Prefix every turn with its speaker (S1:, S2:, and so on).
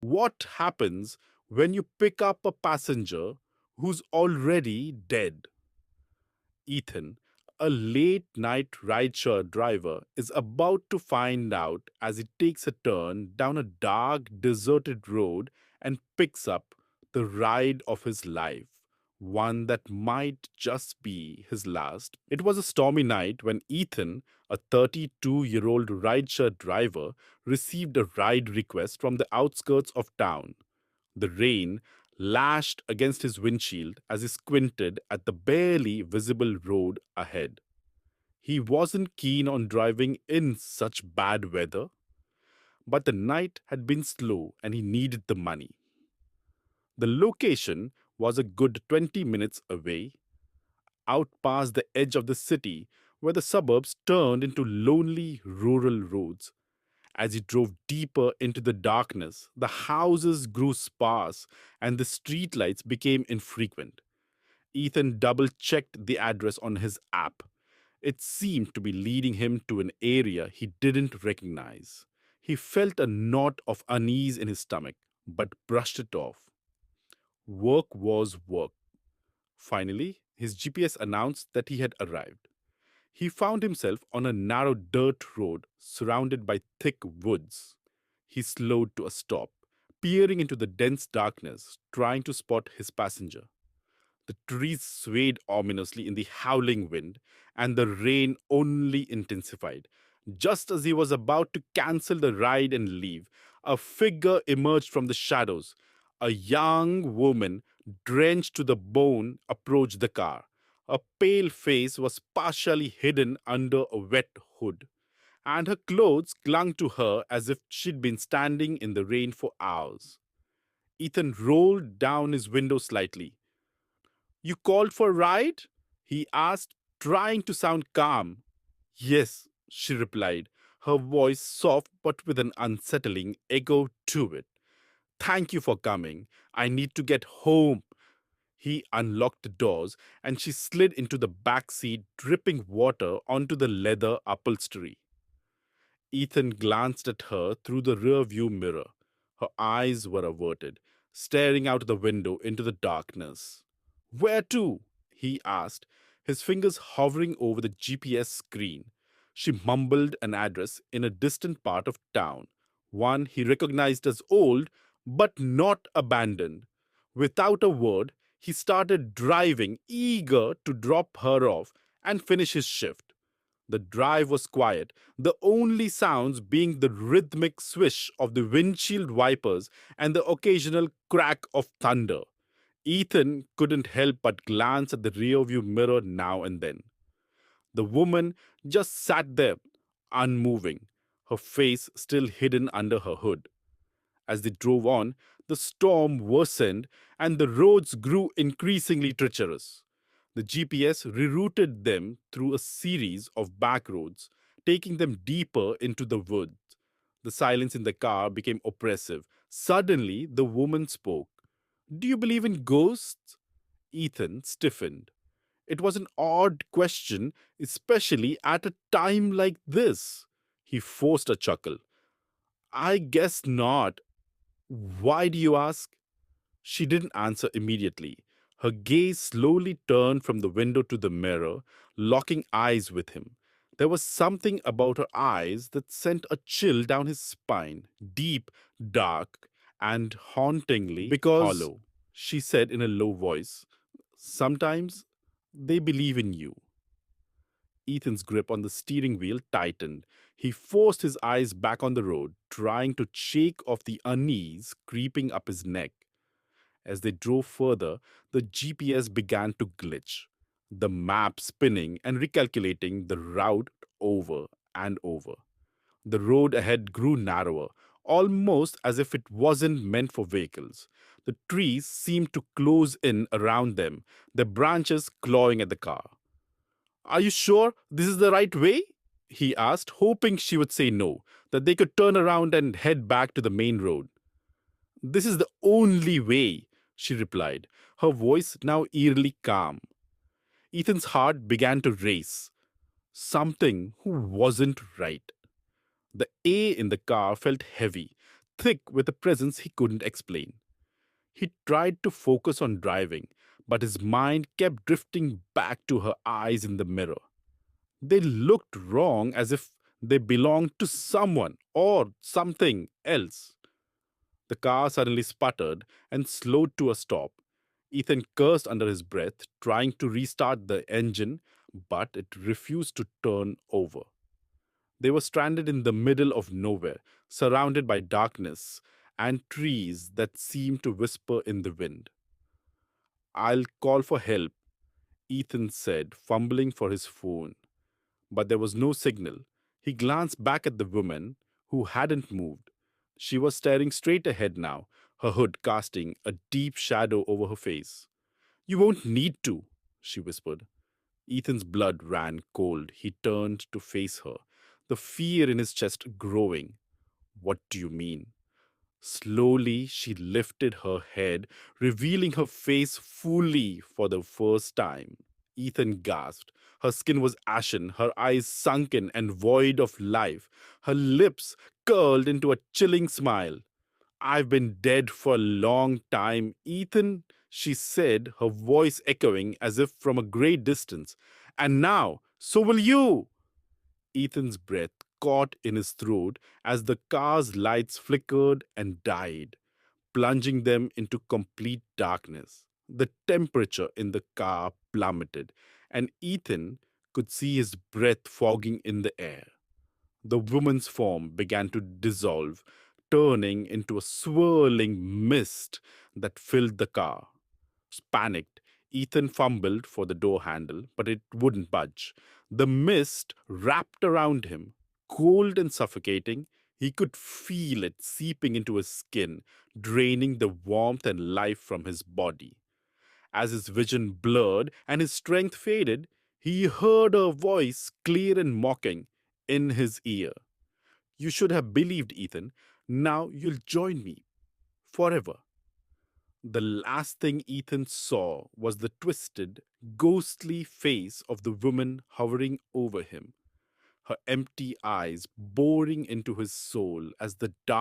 S1: What happens when you pick up a passenger who's already dead? Ethan, a late night rideshare driver, is about to find out as he takes a turn down a dark, deserted road and picks up the ride of his life, one that might just be his last. It was a stormy night when Ethan, a 32-year-old rideshare driver, received a ride request from the outskirts of town. The rain lashed against his windshield as he squinted at the barely visible road ahead. He wasn't keen on driving in such bad weather, but the night had been slow and he needed the money. The location was a good 20 minutes away, out past the edge of the city, where the suburbs turned into lonely rural roads. As he drove deeper into the darkness, the houses grew sparse and the streetlights became infrequent. Ethan double checked the address on his app. It seemed to be leading him to an area he didn't recognize. He felt a knot of unease in his stomach, but brushed it off. Work was work. Finally, his GPS announced that he had arrived. He found himself on a narrow dirt road surrounded by thick woods. He slowed to a stop, peering into the dense darkness, trying to spot his passenger. The trees swayed ominously in the howling wind, and the rain only intensified. Just as he was about to cancel the ride and leave, a figure emerged from the shadows. A young woman, drenched to the bone, approached the car. Her pale face was partially hidden under a wet hood, and her clothes clung to her as if she'd been standing in the rain for hours. Ethan rolled down his window slightly. "You called for a ride?" he asked, trying to sound calm. "Yes," she replied, her voice soft but with an unsettling echo to it. "Thank you for coming. I need to get home." He unlocked the doors and she slid into the back seat, dripping water onto the leather upholstery. Ethan glanced at her through the rearview mirror. Her eyes were averted, staring out the window into the darkness. "Where to?" he asked, his fingers hovering over the GPS screen. She mumbled an address in a distant part of town, one he recognized as old but not abandoned. Without a word, he started driving, eager to drop her off and finish his shift. The drive was quiet, the only sounds being the rhythmic swish of the windshield wipers and the occasional crack of thunder. Ethan couldn't help but glance at the rearview mirror now and then. The woman just sat there, unmoving, her face still hidden under her hood. As they drove on, the storm worsened and the roads grew increasingly treacherous. The GPS rerouted them through a series of back roads, taking them deeper into the woods. The silence in the car became oppressive. Suddenly, the woman spoke. "Do you believe in ghosts?" Ethan stiffened. It was an odd question, especially at a time like this. He forced a chuckle. "I guess not. Why do you ask?" She didn't answer immediately. Her gaze slowly turned from the window to the mirror, locking eyes with him. There was something about her eyes that sent a chill down his spine, deep, dark, and hauntingly
S2: Because
S1: hollow. She said in a low voice, "Sometimes they believe in you." Ethan's grip on the steering wheel tightened. He forced his eyes back on the road, trying to shake off the unease creeping up his neck. As they drove further, the GPS began to glitch, the map spinning and recalculating the route over and over. The road ahead grew narrower, almost as if it wasn't meant for vehicles. The trees seemed to close in around them, their branches clawing at the car. "Are you sure this is the right way?" he asked, hoping she would say no, that they could turn around and head back to the main road. "This is the only way," she replied, her voice now eerily calm. Ethan's heart began to race. Something wasn't right. The air in the car felt heavy, thick with a presence he couldn't explain. He tried to focus on driving, but his mind kept drifting back to her eyes in the mirror. They looked wrong, as if they belonged to someone or something else. The car suddenly sputtered and slowed to a stop. Ethan cursed under his breath, trying to restart the engine, but it refused to turn over. They were stranded in the middle of nowhere, surrounded by darkness and trees that seemed to whisper in the wind. "I'll call for help," Ethan said, fumbling for his phone. But there was no signal. He glanced back at the woman, who hadn't moved. She was staring straight ahead now, her hood casting a deep shadow over her face. "You won't need to," she whispered. Ethan's blood ran cold. He turned to face her, the fear in his chest growing. "What do you mean?" Slowly, she lifted her head, revealing her face fully for the first time. Ethan gasped. Her skin was ashen, her eyes sunken and void of life, her lips curled into a chilling smile. "I've been dead for a long time, Ethan," she said, her voice echoing as if from a great distance. "And now, so will you." Ethan's breath caught in his throat as the car's lights flickered and died, plunging them into complete darkness. The temperature in the car plummeted, and Ethan could see his breath fogging in the air. The woman's form began to dissolve, turning into a swirling mist that filled the car. Panicked, Ethan fumbled for the door handle, but it wouldn't budge. The mist wrapped around him, cold and suffocating. He could feel it seeping into his skin, draining the warmth and life from his body. As his vision blurred and his strength faded, he heard a voice, clear and mocking, in his ear. "You should have believed, Ethan. Now you'll join me forever." The last thing Ethan saw was the twisted, ghostly face of the woman hovering over him, her empty eyes boring into his soul as the dark